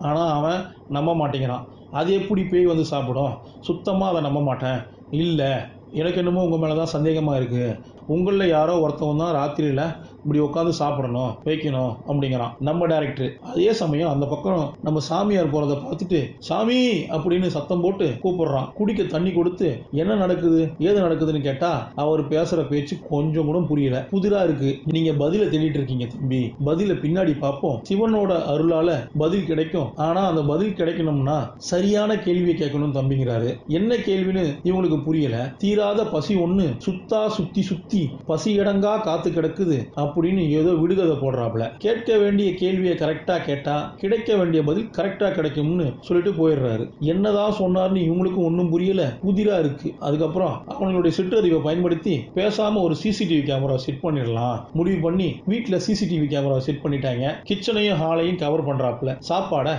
ஆனால் அவன் நம்ப மாட்டேங்கிறான். அது எப்படி பேய் வந்து சாப்பிடும்? சுத்தமாக அதை நம்ப மாட்டேன். இல்லை, எனக்கு என்னமோ உங்கள் மேலே தான் சந்தேகமாக இருக்குது. உங்களில் யாரோ ஒருத்தவன் தான் ராத்திரியில் இப்படி உட்காந்து சாப்பிடணும் வைக்கணும் அப்படிங்கிறான் நம்ம டைரக்டர். அதே சமயம் அந்த பக்கம் நம்ம சாமியார் போகிறத பார்த்துட்டு சாமி அப்படின்னு சத்தம் போட்டு கூப்பிடுறான். குடிக்க தண்ணி கொடுத்து என்ன நடக்குது ஏது நடக்குதுன்னு கேட்டால் அவர் பேசுகிற பேச்சு கொஞ்சம் கூட புரியல. புதிராக இருக்கு. நீங்கள் பதிலை தேடிட்டு இருக்கீங்க தம்பி, பதிலை பின்னாடி பார்ப்போம். சிவனோட அருளால் பதில் கிடைக்கும். ஆனால் அந்த பதில் கிடைக்கணும்னா சரியான கேள்வியை கேட்கணும் தம்பிங்கிறாரு. என்ன கேள்வின்னு இவங்களுக்கு புரியல. தீராத பசி ஒன்று சுத்தி பசி இடங்கா காத்து கிடக்குது அப்படின்னு ஏதோ விடுகதை போடுறாப்புல. கேட்க வேண்டிய கேள்வியை கரெக்டா கேட்டா கிடைக்க வேண்டிய பதில் கரெக்டா கிடைக்கும்னு சொல்லிட்டு போயிடுறாரு. என்னதான் சொன்னார்னு இவங்களுக்கும் ஒன்றும் புரியல. புதிரா இருக்கு. அதுக்கப்புறம் அவங்களுடைய சிற்றறிவை பயன்படுத்தி பேசாம ஒரு சிசிடிவி கேமரா செட் பண்ணிடலாம் முடிவு பண்ணி வீட்டில் சிசிடிவி கேமரா செட் பண்ணிட்டாங்க. கிச்சனையும் ஹாலையும் கவர் பண்றாப்புல. சாப்பாடை